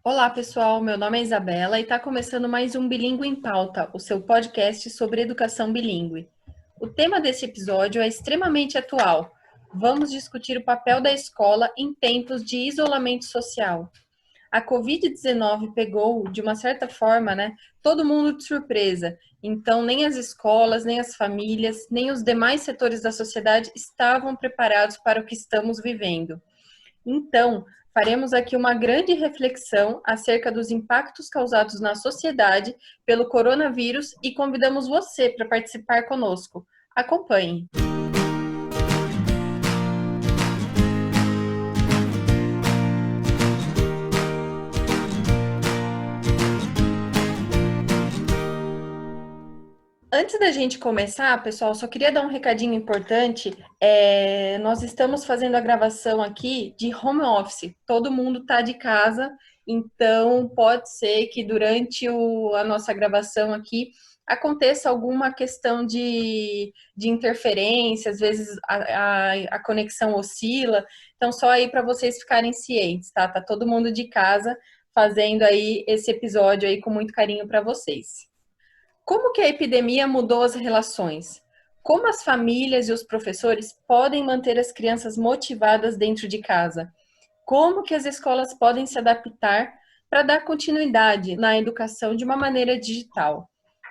Olá, pessoal. Meu nome é Isabela e está começando mais um Bilíngue em Pauta, o seu podcast sobre educação bilíngue. O tema desse episódio é extremamente atual. Vamos discutir o papel da escola em tempos de isolamento social. A Covid-19 pegou, de uma certa forma, todo mundo de surpresa. Então, nem as escolas, nem as famílias, nem os demais setores da sociedade estavam preparados para o que estamos vivendo. Então, faremos aqui uma grande reflexão acerca dos impactos causados na sociedade pelo coronavírus e convidamos você para participar conosco. Acompanhe! Antes da gente começar, pessoal, só queria dar um recadinho importante. Nós estamos fazendo a gravação aqui de home office. Todo mundo está de casa, então pode ser que durante a nossa gravação aqui aconteça alguma questão de interferência, às vezes a conexão oscila. Então, só aí para vocês ficarem cientes, tá? Tá todo mundo de casa fazendo aí esse episódio aí com muito carinho para vocês. Como que a epidemia mudou as relações? Como as famílias e os professores podem manter as crianças motivadas dentro de casa? Como que as escolas podem se adaptar para dar continuidade na educação de uma maneira digital?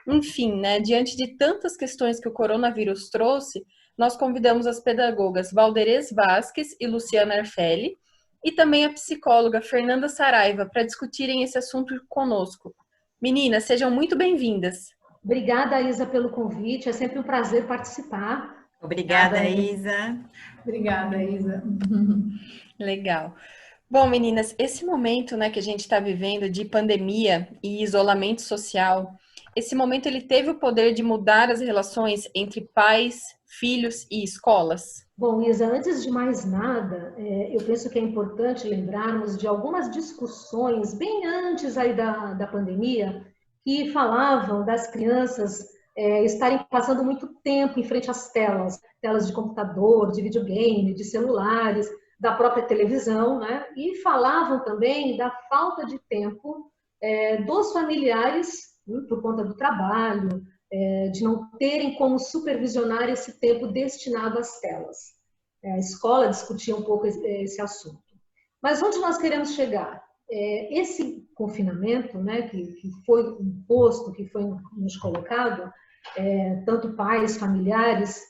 Enfim, diante de tantas questões que o coronavírus trouxe, nós convidamos as pedagogas Valderez Vasques e Luciana Arfelli e também a psicóloga Fernanda Saraiva para discutirem esse assunto conosco. Meninas, sejam muito bem-vindas. Obrigada, Isa, pelo convite. É sempre um prazer participar. Obrigada, Isa. Obrigada, Isa. Legal. Bom, meninas, esse momento, que a gente está vivendo de pandemia e isolamento social, esse momento ele teve o poder de mudar as relações entre pais, filhos e escolas? Bom, Isa, antes de mais nada, eu penso que é importante lembrarmos de algumas discussões bem antes aí da pandemia, que falavam das crianças estarem passando muito tempo em frente às telas de computador, de videogame, de celulares, da própria televisão, né? E falavam também da falta de tempo dos familiares, por conta do trabalho, de não terem como supervisionar esse tempo destinado às telas. A escola discutia um pouco esse assunto. Mas onde nós queremos chegar? Esse confinamento, que foi imposto, que foi nos colocado, tanto pais, familiares,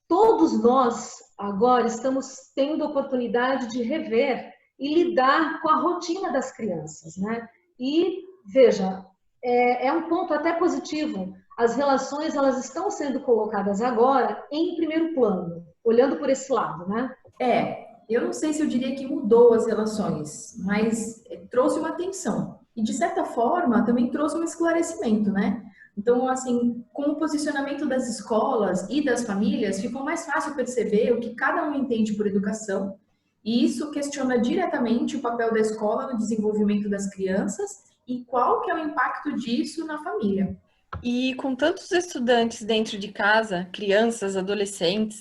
todos nós agora estamos tendo a oportunidade de rever e lidar com a rotina das crianças, né? E, veja, é um ponto até positivo. As relações, elas estão sendo colocadas agora em primeiro plano, olhando por esse lado, né? Eu não sei se eu diria que mudou as relações, mas trouxe uma atenção. E, de certa forma, também trouxe um esclarecimento, né? Então, assim, com o posicionamento das escolas e das famílias, ficou mais fácil perceber o que cada um entende por educação. E isso questiona diretamente o papel da escola no desenvolvimento das crianças e qual que é o impacto disso na família. E com tantos estudantes dentro de casa, crianças, adolescentes,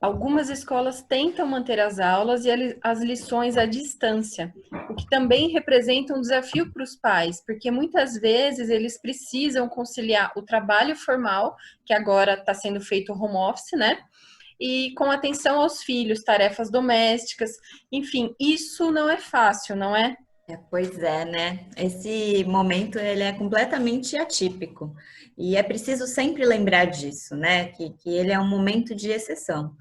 algumas escolas tentam manter as aulas e as lições à distância, o que também representa um desafio para os pais, porque muitas vezes eles precisam conciliar o trabalho formal, que agora está sendo feito home office, e com atenção aos filhos, tarefas domésticas, enfim, isso não é fácil, não é? Pois é, né? Esse momento ele é completamente atípico e é preciso sempre lembrar disso, né? Que ele é um momento de exceção.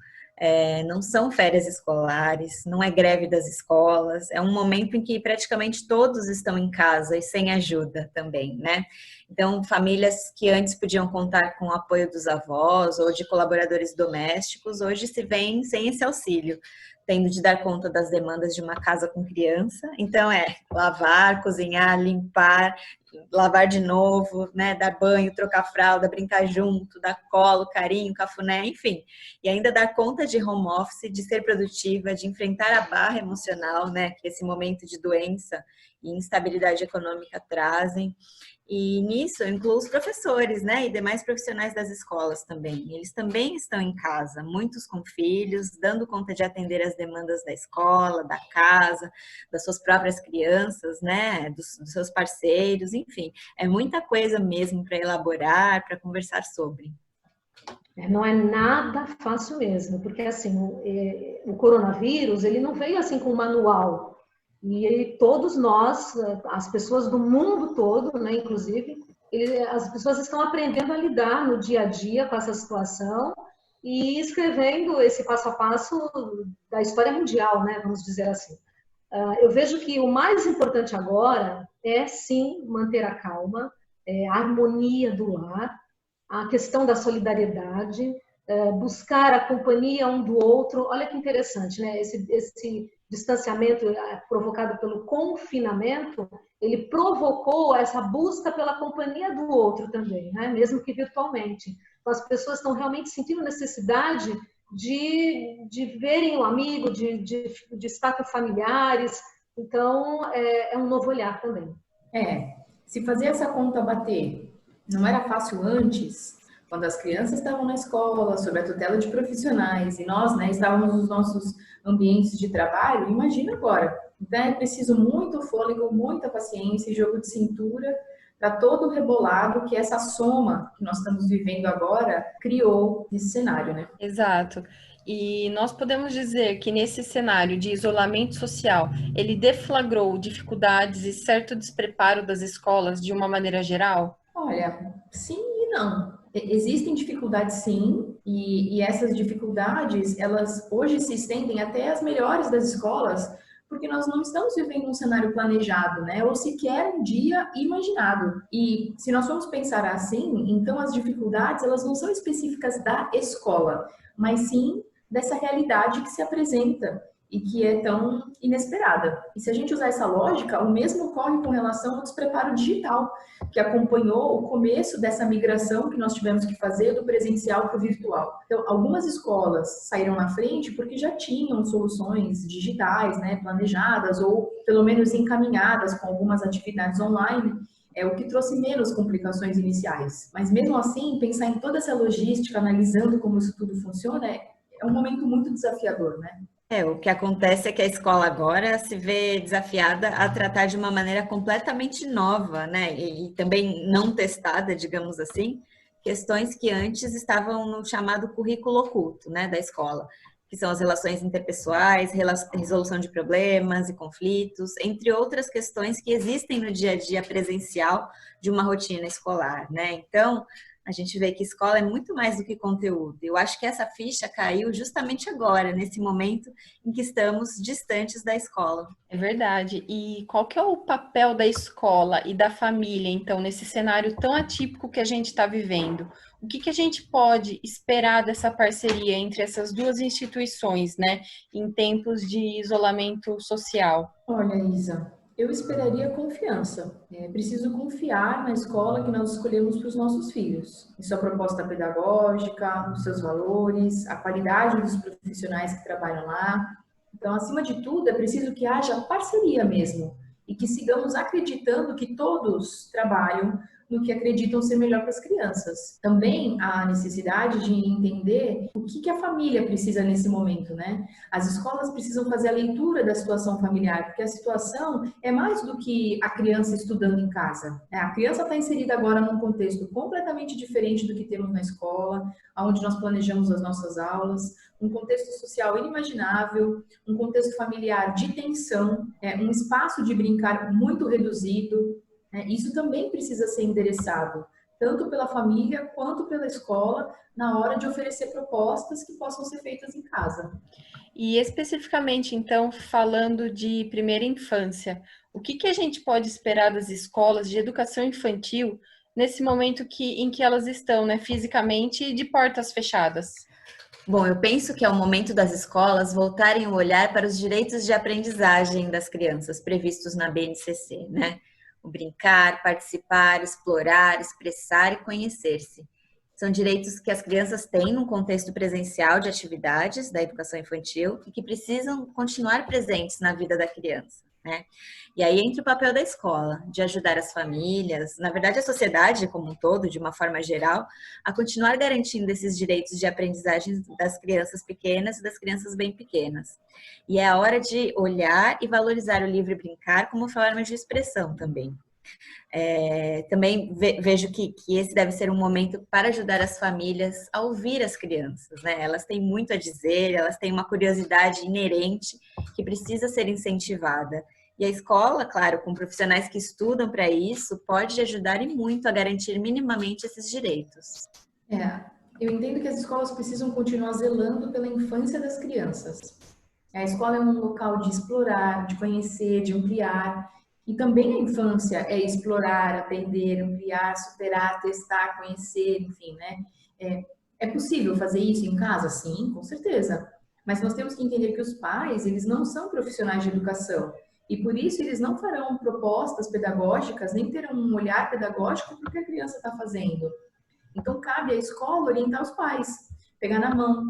Não são férias escolares, não é greve das escolas, é um momento em que praticamente todos estão em casa e sem ajuda também, né? Então, famílias que antes podiam contar com o apoio dos avós ou de colaboradores domésticos, hoje se veem sem esse auxílio, tendo de dar conta das demandas de uma casa com criança. Então, lavar, cozinhar, limpar, lavar de novo, né? Dar banho, trocar fralda, brincar junto, dar colo, carinho, cafuné, enfim. E ainda dar conta de home office, de ser produtiva, de enfrentar a barra emocional, né? Que esse momento de doença e instabilidade econômica trazem. E nisso eu incluo os professores, né, e demais profissionais das escolas também. Eles também estão em casa, muitos com filhos, dando conta de atender as demandas da escola, da casa, das suas próprias crianças, né, dos seus parceiros, enfim. É muita coisa mesmo para elaborar, para conversar sobre. Não é nada fácil mesmo, porque assim, o coronavírus, ele não veio assim com um manual. E todos nós, as pessoas do mundo todo, né, inclusive, as pessoas estão aprendendo a lidar no dia a dia com essa situação e escrevendo esse passo a passo da história mundial, né, vamos dizer assim. Eu vejo que o mais importante agora é, sim, manter a calma, a harmonia do lar, a questão da solidariedade, buscar a companhia um do outro. Olha que interessante, né? Esse distanciamento provocado pelo confinamento, ele provocou essa busca pela companhia do outro também, né? Mesmo que virtualmente. Então, as pessoas estão realmente sentindo necessidade de verem o amigo, de estar com familiares. Então, é um novo olhar também. Se fazer essa conta bater não era fácil antes, quando as crianças estavam na escola, sob a tutela de profissionais, e nós, né, estávamos nos nossos ambientes de trabalho, imagina agora. Então é preciso muito fôlego, muita paciência e jogo de cintura para todo o rebolado que essa soma que nós estamos vivendo agora criou nesse cenário, né? Exato. E nós podemos dizer que nesse cenário de isolamento social, ele deflagrou dificuldades e certo despreparo das escolas de uma maneira geral? Olha, sim e não. Existem dificuldades, sim, e essas dificuldades, elas hoje se estendem até as melhores das escolas, porque nós não estamos vivendo um cenário planejado, né? Ou sequer um dia imaginado. E se nós formos pensar assim, então as dificuldades, elas não são específicas da escola, mas sim dessa realidade que se apresenta e que é tão inesperada. E se a gente usar essa lógica, o mesmo ocorre com relação ao despreparo digital, que acompanhou o começo dessa migração que nós tivemos que fazer do presencial para o virtual. Então, algumas escolas saíram na frente porque já tinham soluções digitais, né, planejadas ou pelo menos encaminhadas com algumas atividades online, o que trouxe menos complicações iniciais. Mas mesmo assim, pensar em toda essa logística, analisando como isso tudo funciona, é um momento muito desafiador, né? O que acontece é que a escola agora se vê desafiada a tratar de uma maneira completamente nova, né? E também não testada, digamos assim, questões que antes estavam no chamado currículo oculto, né, da escola, que são as relações interpessoais, resolução de problemas e conflitos, entre outras questões que existem no dia a dia presencial de uma rotina escolar, né? Então, a gente vê que escola é muito mais do que conteúdo. Eu acho que essa ficha caiu justamente agora, nesse momento em que estamos distantes da escola. É verdade. E qual que é o papel da escola e da família, então, nesse cenário tão atípico que a gente está vivendo? O que a gente pode esperar dessa parceria entre essas duas instituições, né, em tempos de isolamento social? Olha, Isa, eu esperaria confiança. É preciso confiar na escola que nós escolhemos para os nossos filhos, em sua proposta pedagógica, nos seus valores, a qualidade dos profissionais que trabalham lá. Então, acima de tudo, é preciso que haja parceria mesmo e que sigamos acreditando que todos trabalham no que acreditam ser melhor para as crianças. Também há necessidade de entender o que a família precisa nesse momento, né? As escolas precisam fazer a leitura da situação familiar, porque a situação é mais do que a criança estudando em casa. A criança está inserida agora num contexto completamente diferente do que temos na escola, onde nós planejamos as nossas aulas, um contexto social inimaginável, um contexto familiar de tensão, um espaço de brincar muito reduzido. Isso também precisa ser endereçado, tanto pela família quanto pela escola, na hora de oferecer propostas que possam ser feitas em casa. E especificamente, então, falando de primeira infância, o que a gente pode esperar das escolas de educação infantil nesse momento em que elas estão, né, fisicamente de portas fechadas? Bom, eu penso que é o momento das escolas voltarem o olhar para os direitos de aprendizagem das crianças previstos na BNCC, né? o brincar, participar, explorar, expressar e conhecer-se. São direitos que as crianças têm num contexto presencial de atividades da educação infantil e que precisam continuar presentes na vida da criança, né? E aí entra o papel da escola, de ajudar as famílias, na verdade a sociedade como um todo, de uma forma geral, a continuar garantindo esses direitos de aprendizagem das crianças pequenas e das crianças bem pequenas. E é a hora de olhar e valorizar o livre brincar como forma de expressão também. Também vejo que esse deve ser um momento para ajudar as famílias a ouvir as crianças, né? Elas têm muito a dizer, elas têm uma curiosidade inerente que precisa ser incentivada. E a escola, claro, com profissionais que estudam para isso, pode ajudar e muito a garantir minimamente esses direitos. Eu entendo que as escolas precisam continuar zelando pela infância das crianças. A escola é um local de explorar, de conhecer, de ampliar. E também a infância é explorar, aprender, ampliar, superar, testar, conhecer, enfim, né? É possível fazer isso em casa? Sim, com certeza. Mas nós temos que entender que os pais, eles não são profissionais de educação. E por isso eles não farão propostas pedagógicas, nem terão um olhar pedagógico para o que a criança está fazendo. Então, cabe à escola orientar os pais, pegar na mão,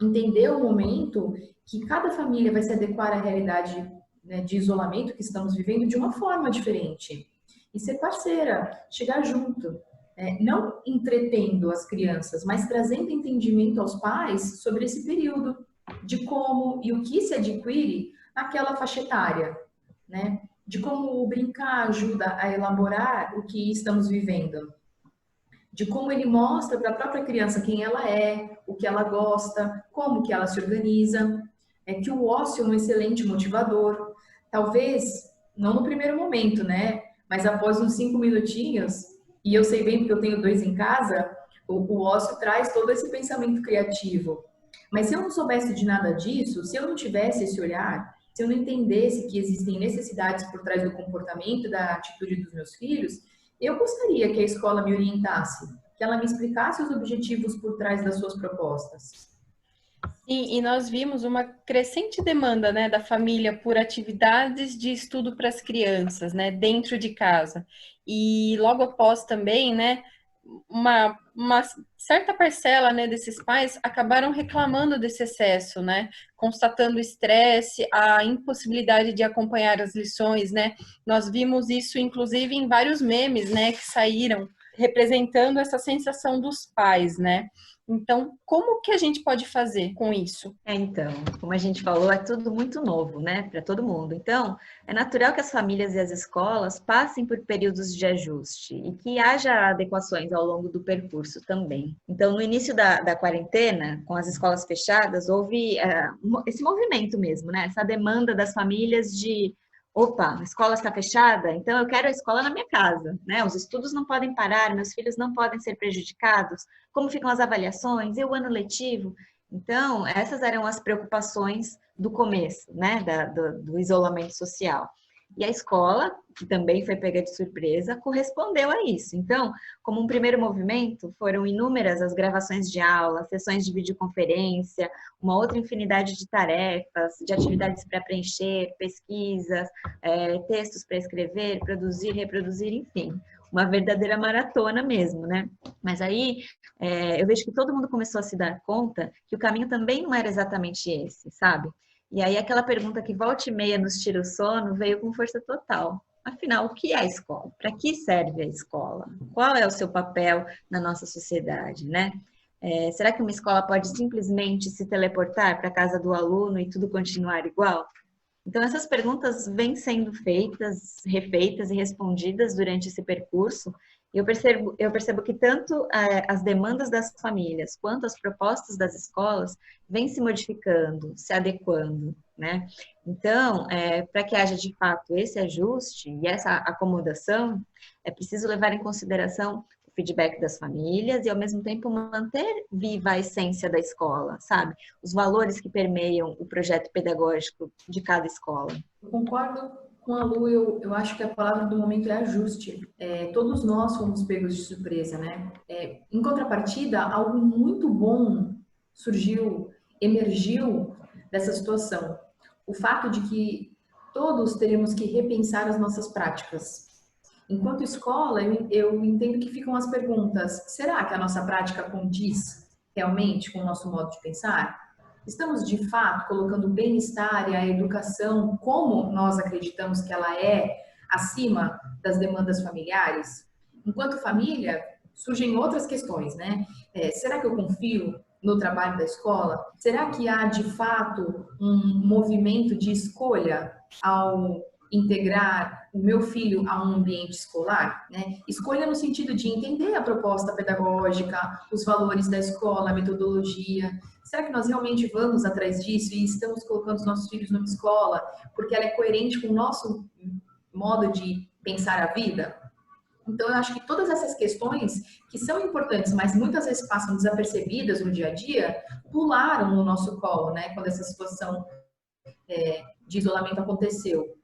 entender o momento que cada família vai se adequar à realidade, né, de isolamento que estamos vivendo de uma forma diferente. E ser parceira, chegar junto, não entretendo as crianças, mas trazendo entendimento aos pais sobre esse período, de como e o que se adquire naquela faixa etária, né? De como o brincar ajuda a elaborar o que estamos vivendo, de como ele mostra para a própria criança quem ela é, o que ela gosta, como que ela se organiza, que o ócio é um excelente motivador. Talvez, não no primeiro momento, né? Mas após uns 5 minutinhos, e eu sei bem porque eu tenho 2 em casa, o ócio traz todo esse pensamento criativo. Mas se eu não soubesse de nada disso, se eu não tivesse esse olhar, se eu não entendesse que existem necessidades por trás do comportamento, da atitude dos meus filhos, eu gostaria que a escola me orientasse, que ela me explicasse os objetivos por trás das suas propostas. Sim, e nós vimos uma crescente demanda, né, da família por atividades de estudo para as crianças, né, dentro de casa. E logo após também, né, uma certa parcela, né, desses pais acabaram reclamando desse excesso, né, constatando o estresse, a impossibilidade de acompanhar as lições, né. Nós vimos isso, inclusive, em vários memes, né, que saíram representando essa sensação dos pais, né. Então, como que a gente pode fazer com isso? Então, como a gente falou, é tudo muito novo, né, para todo mundo. Então, é natural que as famílias e as escolas passem por períodos de ajuste e que haja adequações ao longo do percurso também. Então, no início da quarentena, com as escolas fechadas, houve esse movimento mesmo, né, essa demanda das famílias de opa, a escola está fechada, então eu quero a escola na minha casa, né? Os estudos não podem parar, meus filhos não podem ser prejudicados, como ficam as avaliações, e o ano letivo? Então, essas eram as preocupações do começo, né, do isolamento social. E a escola, que também foi pega de surpresa, correspondeu a isso. Então, como um primeiro movimento, foram inúmeras as gravações de aula, sessões de videoconferência, uma outra infinidade de tarefas, de atividades para preencher, pesquisas, textos para escrever, produzir, reproduzir, enfim. Uma verdadeira maratona mesmo, né? Mas aí eu vejo que todo mundo começou a se dar conta que o caminho também não era exatamente esse, sabe? E aí aquela pergunta que volta e meia nos tira o sono veio com força total. Afinal, o que é a escola? Para que serve a escola? Qual é o seu papel na nossa sociedade, né? Será que uma escola pode simplesmente se teleportar para a casa do aluno e tudo continuar igual? Então, essas perguntas vêm sendo feitas, refeitas e respondidas durante esse percurso. E eu percebo que tanto as demandas das famílias quanto as propostas das escolas vêm se modificando, se adequando, né? Então, para que haja de fato esse ajuste e essa acomodação, é preciso levar em consideração o feedback das famílias e, ao mesmo tempo, manter viva a essência da escola, sabe? Os valores que permeiam o projeto pedagógico de cada escola. Eu concordo com a Lu, eu acho que a palavra do momento é ajuste. Todos nós fomos pegos de surpresa, né? Em contrapartida, algo muito bom surgiu, emergiu dessa situação. O fato de que todos teremos que repensar as nossas práticas. Enquanto escola, eu entendo que ficam as perguntas: será que a nossa prática condiz realmente com o nosso modo de pensar? Estamos, de fato, colocando o bem-estar e a educação como nós acreditamos que ela é, acima das demandas familiares? Enquanto família, surgem outras questões, né? Será que eu confio no trabalho da escola? Será que há, de fato, um movimento de escolha ao integrar o meu filho a um ambiente escolar, né? Escolha no sentido de entender a proposta pedagógica, os valores da escola, a metodologia. Será que nós realmente vamos atrás disso e estamos colocando os nossos filhos numa escola porque ela é coerente com o nosso modo de pensar a vida? Então, eu acho que todas essas questões que são importantes, mas muitas vezes passam desapercebidas no dia a dia, pularam no nosso colo, né? Quando essa situação de isolamento aconteceu.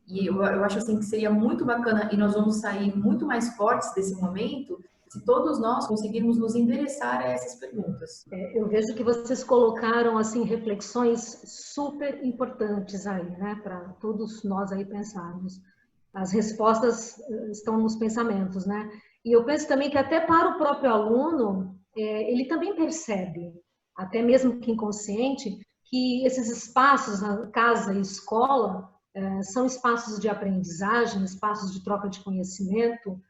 E eu acho assim que seria muito bacana e nós vamos sair muito mais fortes desse momento se todos nós conseguirmos nos endereçar a essas perguntas. Eu vejo que vocês colocaram assim reflexões super importantes aí, né, para todos nós aí pensarmos. As respostas estão nos pensamentos, né? E eu penso também que até para o próprio aluno, ele também percebe, até mesmo que inconsciente, que esses espaços, casa e escola, são espaços de aprendizagem, espaços de troca de conhecimento,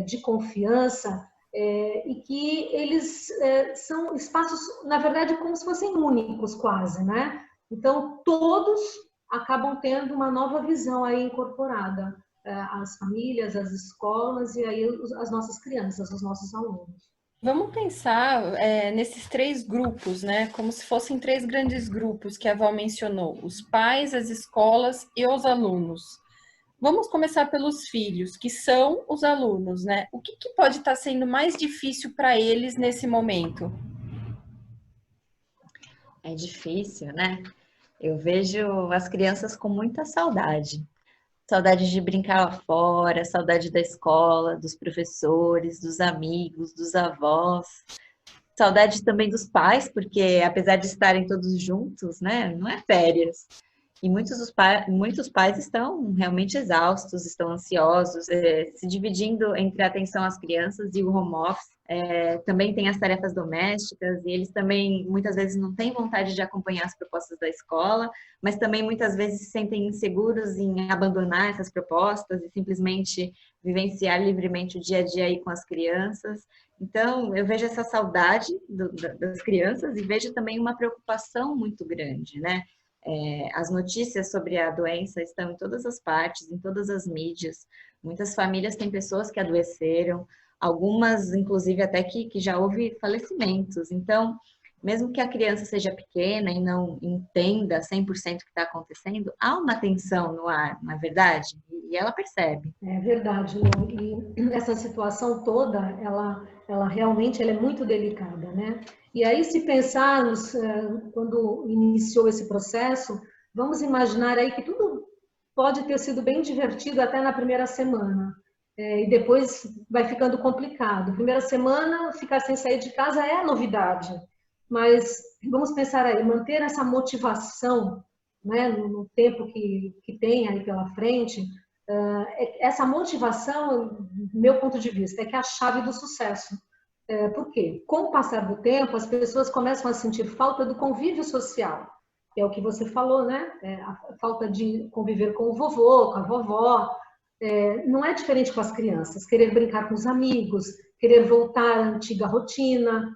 de confiança, e que eles são espaços, na verdade, como se fossem únicos quase, né? Então, todos acabam tendo uma nova visão aí incorporada, as famílias, as escolas e aí as nossas crianças, os nossos alunos. Vamos pensar nesses três grupos, né? Como se fossem três grandes grupos que a Val mencionou: os pais, as escolas e os alunos. Vamos começar pelos filhos, que são os alunos, né? O que pode estar sendo mais difícil para eles nesse momento? É difícil, né? Eu vejo as crianças com muita saudade. Saudade de brincar lá fora, saudade da escola, dos professores, dos amigos, dos avós. Saudade também dos pais, porque apesar de estarem todos juntos, né, não é férias. E muitos pais estão realmente exaustos, estão ansiosos, se dividindo entre a atenção às crianças e o home office. Também tem as tarefas domésticas e eles também muitas vezes não têm vontade de acompanhar as propostas da escola, mas também muitas vezes se sentem inseguros em abandonar essas propostas e simplesmente vivenciar livremente o dia a dia aí com as crianças. Então, eu vejo essa saudade das crianças e vejo também uma preocupação muito grande, né? As notícias sobre a doença estão em todas as partes, em todas as mídias. Muitas famílias têm pessoas que adoeceram, algumas, inclusive, até que já houve falecimentos. Então, mesmo que a criança seja pequena e não entenda 100% o que está acontecendo, há uma tensão no ar, não é verdade? E ela percebe. É verdade, Lu. E essa situação toda, ela realmente ela é muito delicada, né? E aí, se pensarmos, quando iniciou esse processo, vamos imaginar aí que tudo pode ter sido bem divertido até na primeira semana. E depois vai ficando complicado. Primeira semana, ficar sem sair de casa é a novidade. Mas vamos pensar aí, manter essa motivação, né, no tempo que tem aí pela frente, essa motivação, do meu ponto de vista, é que é a chave do sucesso. Por quê? Com o passar do tempo, as pessoas começam a sentir falta do convívio social, que é o que você falou, né? A falta de conviver com o vovô, com a vovó. Não é diferente com as crianças, querer brincar com os amigos, querer voltar à antiga rotina.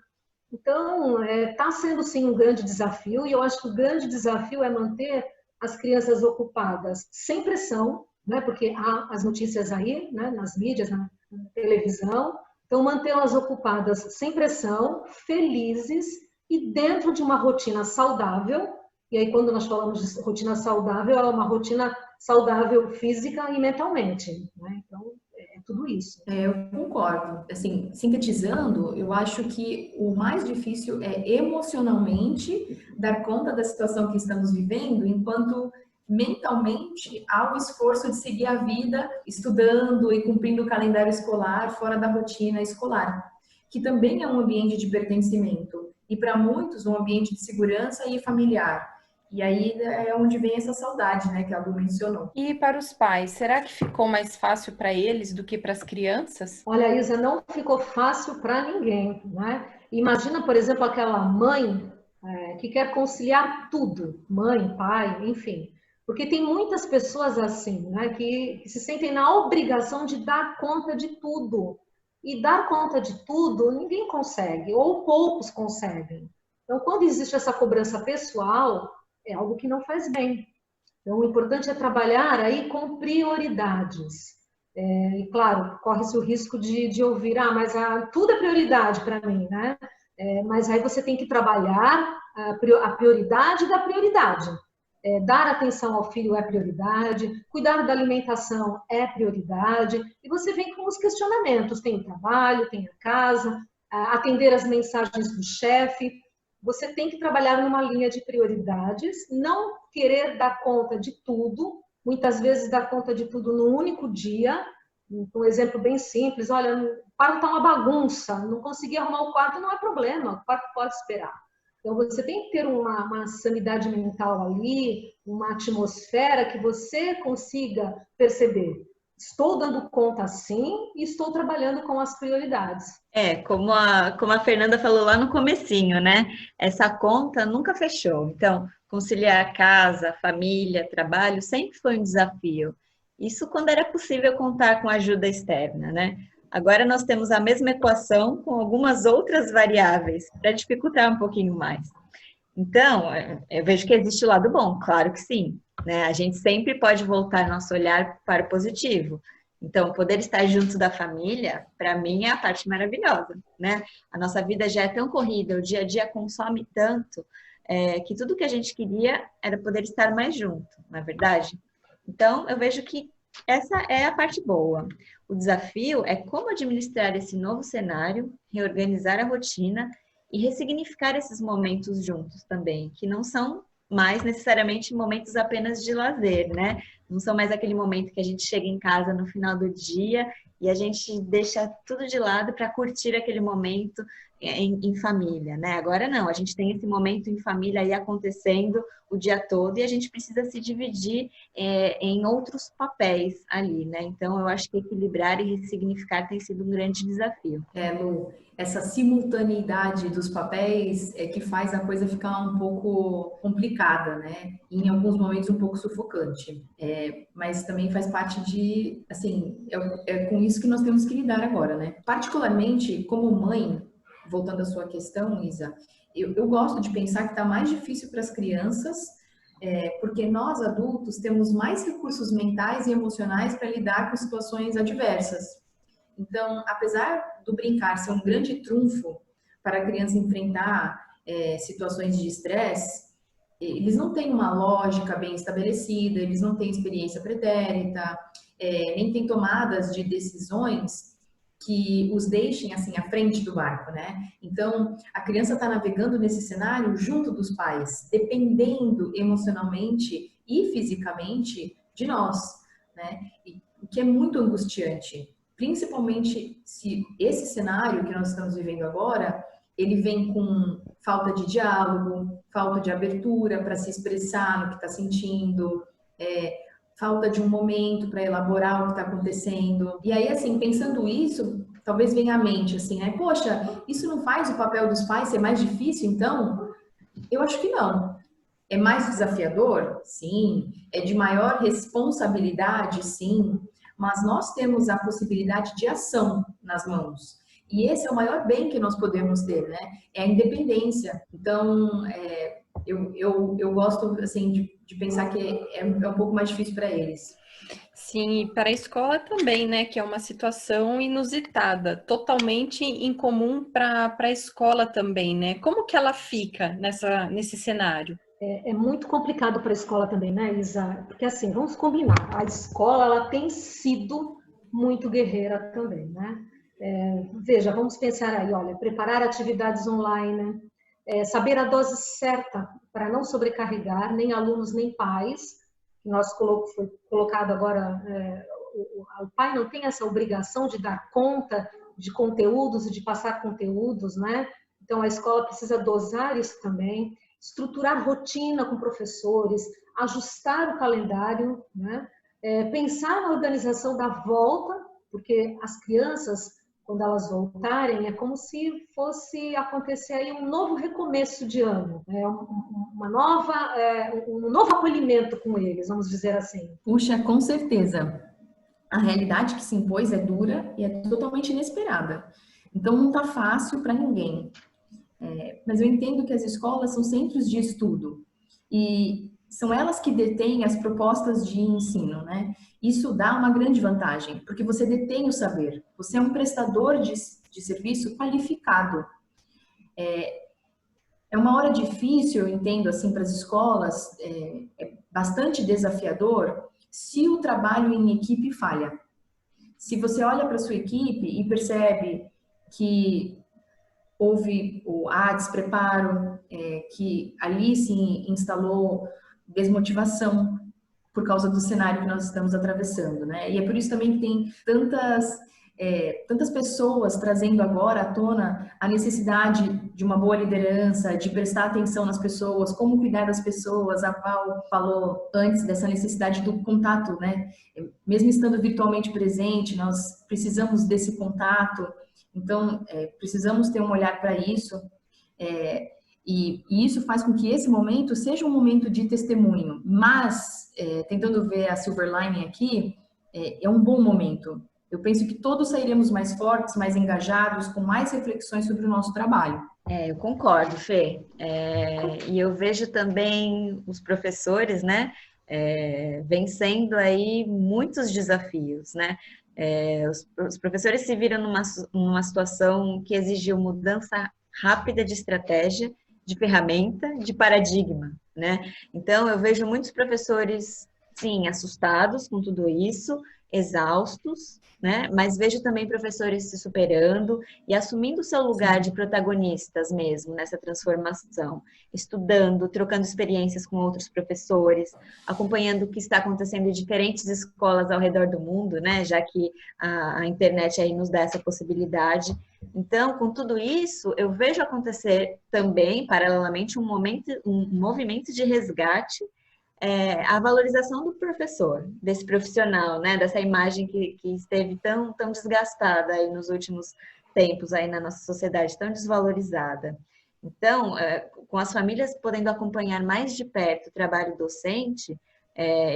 Então, está sendo sim um grande desafio, e eu acho que o grande desafio é manter as crianças ocupadas sem pressão, né? Porque há as notícias aí, né? Nas mídias, na televisão. Então, mantê-las ocupadas sem pressão, felizes e dentro de uma rotina saudável. E aí, quando nós falamos de rotina saudável, é uma rotina saudável física e mentalmente, né? Então, é tudo isso. Eu concordo. Assim, sintetizando, eu acho que o mais difícil é emocionalmente dar conta da situação que estamos vivendo, enquanto mentalmente há o esforço de seguir a vida estudando e cumprindo o calendário escolar fora da rotina escolar, que também é um ambiente de pertencimento e para muitos um ambiente de segurança e familiar. E aí é onde vem essa saudade, né, que a Lu mencionou. E para os pais, será que ficou mais fácil para eles do que para as crianças? Olha, Isa, não ficou fácil para ninguém, né? Imagina, por exemplo, aquela mãe que quer conciliar tudo, mãe, pai, enfim. Porque tem muitas pessoas assim, né, que se sentem na obrigação de dar conta de tudo. E dar conta de tudo, ninguém consegue, ou poucos conseguem. Então, quando existe essa cobrança pessoal, é algo que não faz bem. Então, o importante é trabalhar aí com prioridades. E, claro, corre-se o risco de ouvir, mas tudo é prioridade para mim, né? Mas aí você tem que trabalhar a prioridade da prioridade. Dar atenção ao filho é prioridade, cuidar da alimentação é prioridade, e você vem com os questionamentos, tem o trabalho, tem a casa, atender as mensagens do chefe. Você tem que trabalhar numa linha de prioridades, não querer dar conta de tudo, muitas vezes dar conta de tudo no único dia. Um exemplo bem simples, olha, o quarto está uma bagunça, não consegui arrumar o quarto, não é problema, o quarto pode esperar. Então, você tem que ter uma sanidade mental ali, uma atmosfera que você consiga perceber. Estou dando conta sim e estou trabalhando com as prioridades. Como a Fernanda falou lá no comecinho, né? Essa conta nunca fechou. Então, conciliar casa, família, trabalho sempre foi um desafio. Isso quando era possível contar com ajuda externa, né? Agora nós temos a mesma equação com algumas outras variáveis para dificultar um pouquinho mais. Então, eu vejo que existe o lado bom, claro que sim, né? A gente sempre pode voltar nosso olhar para o positivo. Então, poder estar junto da família, para mim, é a parte maravilhosa, né? A nossa vida já é tão corrida, o dia a dia consome tanto, que tudo que a gente queria era poder estar mais junto, não é verdade? Então, eu vejo que essa é a parte boa. O desafio é como administrar esse novo cenário, reorganizar a rotina e ressignificar esses momentos juntos também, que não são mais necessariamente momentos apenas de lazer, né? Não são mais aquele momento que a gente chega em casa no final do dia e a gente deixa tudo de lado para curtir aquele momento em família, né? Agora não, a gente tem esse momento em família aí acontecendo o dia todo e a gente precisa se dividir em outros papéis ali, né? Então, eu acho que equilibrar e ressignificar tem sido um grande desafio. Lu, essa simultaneidade dos papéis é que faz a coisa ficar um pouco complicada, né? E em alguns momentos um pouco sufocante. Mas também faz parte de, assim, é com isso que nós temos que lidar agora, né? Particularmente, como mãe, voltando à sua questão, Isa, eu gosto de pensar que está mais difícil para as crianças, porque nós adultos temos mais recursos mentais e emocionais para lidar com situações adversas. Então, apesar do brincar ser um grande trunfo para a criança enfrentar situações de estresse, eles não têm uma lógica bem estabelecida, eles não têm experiência pretérita, nem têm tomadas de decisões que os deixem assim à frente do barco, né? Então, a criança está navegando nesse cenário junto dos pais, dependendo emocionalmente e fisicamente de nós, né? O que é muito angustiante. Principalmente se esse cenário que nós estamos vivendo agora, ele vem com falta de diálogo, falta de abertura para se expressar no que está sentindo, falta de um momento para elaborar o que está acontecendo. E aí, assim, pensando isso, talvez venha à mente, assim, né? Poxa, isso não faz o papel dos pais ser mais difícil, então? Eu acho que não. É mais desafiador? Sim. É de maior responsabilidade? Sim. Mas nós temos a possibilidade de ação nas mãos. E esse é o maior bem que nós podemos ter, né? É a independência. Então, eu gosto, assim, de pensar que é um pouco mais difícil para eles. Sim, e para a escola também, né? Que é uma situação inusitada, totalmente incomum para a escola também, né? Como que ela fica nesse cenário? É muito complicado para a escola também, né, Isa? Porque assim, vamos combinar, a escola ela tem sido muito guerreira também, né? Veja, vamos pensar aí, olha, preparar atividades online, saber a dose certa para não sobrecarregar nem alunos nem pais. Foi colocado agora, o pai não tem essa obrigação de dar conta de conteúdos e de passar conteúdos, né? Então a escola precisa dosar isso também. estruturar rotina com professores, ajustar o calendário, né? Pensar na organização da volta, porque as crianças, quando elas voltarem, é como se fosse acontecer aí um novo recomeço de ano, um novo acolhimento com eles, vamos dizer assim. Puxa, com certeza. A realidade que se impôs é dura e é totalmente inesperada. Então, não está fácil para ninguém. Mas eu entendo que as escolas são centros de estudo e são elas que detêm as propostas de ensino, né? Isso dá uma grande vantagem, porque você detém o saber. Você é um prestador de serviço qualificado. É uma hora difícil, eu entendo, assim, para as escolas, é bastante desafiador se o trabalho em equipe falha. Se você olha para a sua equipe e percebe que houve despreparo, que ali se instalou desmotivação por causa do cenário que nós estamos atravessando, né? E é por isso também que tem tantas pessoas trazendo agora à tona a necessidade de uma boa liderança, de prestar atenção nas pessoas, como cuidar das pessoas. A Val falou antes dessa necessidade do contato, né? Mesmo estando virtualmente presente, nós precisamos desse contato. Então, precisamos ter um olhar para isso, e isso faz com que esse momento seja um momento de testemunho, mas, tentando ver a silver lining aqui, é um bom momento. Eu penso que todos sairemos mais fortes, mais engajados, com mais reflexões sobre o nosso trabalho. Eu concordo, Fê. E eu vejo também os professores, né, vencendo aí muitos desafios, né? Os professores se viram numa situação que exigiu mudança rápida de estratégia, de ferramenta, de paradigma, né? Então, eu vejo muitos professores, sim, assustados com tudo isso, exaustos, né? Mas vejo também professores se superando e assumindo o seu lugar de protagonistas mesmo nessa transformação, estudando, trocando experiências com outros professores, acompanhando o que está acontecendo em diferentes escolas ao redor do mundo, né? Já que a internet aí nos dá essa possibilidade. Então, com tudo isso, eu vejo acontecer também, paralelamente, um movimento de resgate, a valorização do professor, desse profissional, né, dessa imagem que esteve tão desgastada aí nos últimos tempos aí na nossa sociedade, tão desvalorizada. Então, com as famílias podendo acompanhar mais de perto o trabalho docente,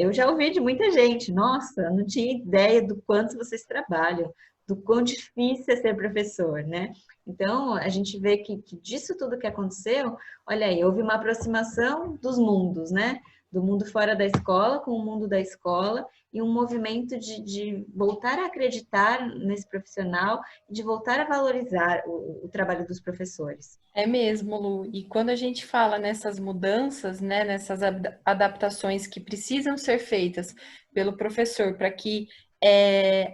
eu já ouvi de muita gente, nossa, não tinha ideia do quanto vocês trabalham, do quão difícil é ser professor, né? Então, a gente vê que disso tudo que aconteceu, olha aí, houve uma aproximação dos mundos, né? Do mundo fora da escola com o mundo da escola e um movimento de voltar a acreditar nesse profissional e de voltar a valorizar o trabalho dos professores. É mesmo, Lu. E quando a gente fala nessas mudanças, né, nessas adaptações que precisam ser feitas pelo professor para que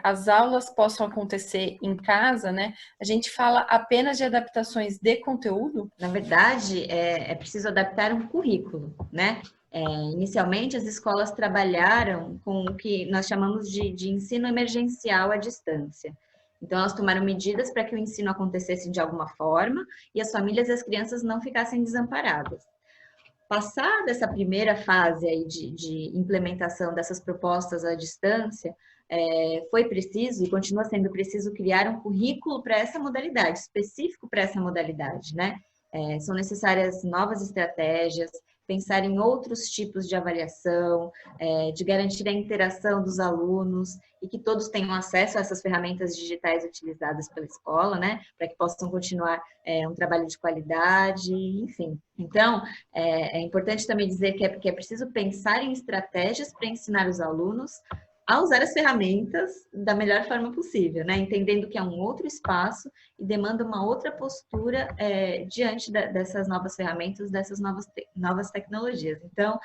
as aulas possam acontecer em casa, né? A gente fala apenas de adaptações de conteúdo? Na verdade, é preciso adaptar um currículo, né? Inicialmente, as escolas trabalharam com o que nós chamamos de ensino emergencial à distância. Então, elas tomaram medidas para que o ensino acontecesse de alguma forma e as famílias e as crianças não ficassem desamparadas. Passada essa primeira fase aí de implementação dessas propostas à distância, foi preciso e continua sendo preciso criar um currículo para essa modalidade, específico para essa modalidade, né? São necessárias novas estratégias, pensar em outros tipos de avaliação, de garantir a interação dos alunos e que todos tenham acesso a essas ferramentas digitais utilizadas pela escola, né, para que possam continuar um trabalho de qualidade, enfim. Então, é importante também dizer que é preciso pensar em estratégias para ensinar os alunos a usar as ferramentas da melhor forma possível, né? Entendendo que é um outro espaço e demanda uma outra postura diante dessas novas ferramentas, dessas novas tecnologias. Então,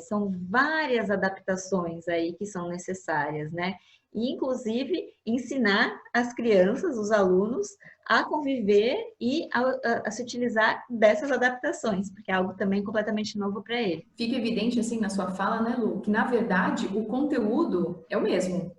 são várias adaptações aí que são necessárias, né? E, inclusive, ensinar as crianças, os alunos, a conviver e a se utilizar dessas adaptações, porque é algo também completamente novo para ele. Fica evidente, assim, na sua fala, né, Lu, que, na verdade, o conteúdo é o mesmo.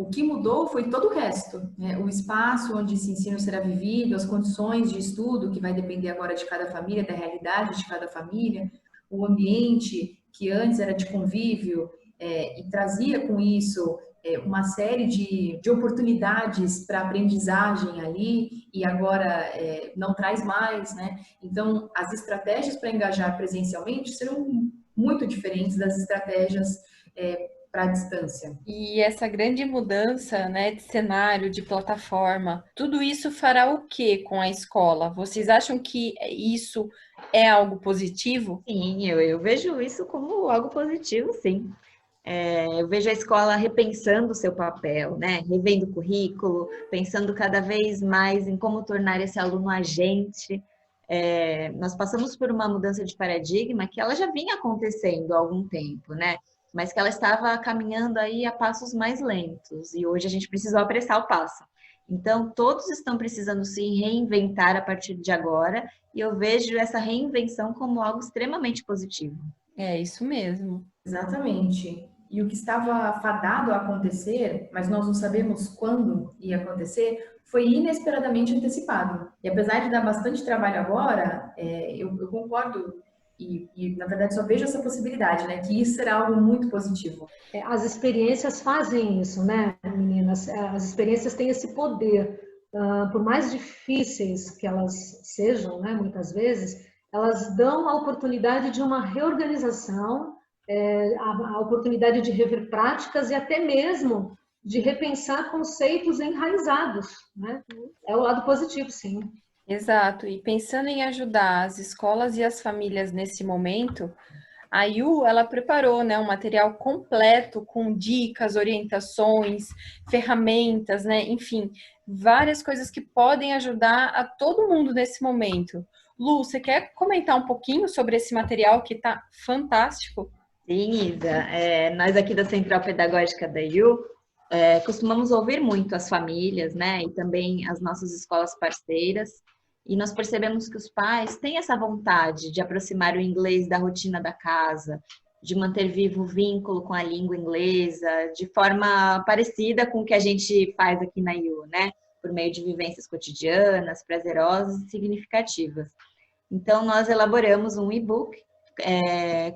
O que mudou foi todo o resto, né? O espaço onde esse ensino será vivido, as condições de estudo, que vai depender agora de cada família, da realidade de cada família, o ambiente que antes era de convívio, e trazia com isso uma série de oportunidades para aprendizagem ali, e agora não traz mais, né? Então, as estratégias para engajar presencialmente serão muito diferentes das estratégias para a distância. E essa grande mudança, né, de cenário, de plataforma, tudo isso fará o que com a escola? Vocês acham que isso é algo positivo? Sim, eu vejo isso como algo positivo, sim. Eu vejo a escola repensando o seu papel, né? Revendo o currículo, pensando cada vez mais em como tornar esse aluno agente. Nós passamos por uma mudança de paradigma que ela já vinha acontecendo há algum tempo, né? Mas que ela estava caminhando aí a passos mais lentos e hoje a gente precisou apressar o passo. Então, todos estão precisando se reinventar a partir de agora e eu vejo essa reinvenção como algo extremamente positivo. É isso mesmo. Exatamente. E o que estava fadado a acontecer, mas nós não sabemos quando ia acontecer, foi inesperadamente antecipado. E apesar de dar bastante trabalho agora, eu concordo e, na verdade, só vejo essa possibilidade, né? Que isso será algo muito positivo. As experiências fazem isso, né, meninas? As experiências têm esse poder. Por mais difíceis que elas sejam, né, muitas vezes, elas dão a oportunidade de uma reorganização, a oportunidade de rever práticas e até mesmo de repensar conceitos enraizados, né? É o lado positivo, sim. Exato. E pensando em ajudar as escolas e as famílias nesse momento, a IU, ela preparou, né, um material completo com dicas, orientações, ferramentas, né, enfim, várias coisas que podem ajudar a todo mundo nesse momento. Lu, você quer comentar um pouquinho sobre esse material que está fantástico? Sim, Isa. Nós aqui da Central Pedagógica da IU costumamos ouvir muito as famílias, né, e também as nossas escolas parceiras, e nós percebemos que os pais têm essa vontade de aproximar o inglês da rotina da casa, de manter vivo o vínculo com a língua inglesa, de forma parecida com o que a gente faz aqui na IU, né, por meio de vivências cotidianas, prazerosas e significativas. Então, nós elaboramos um e-book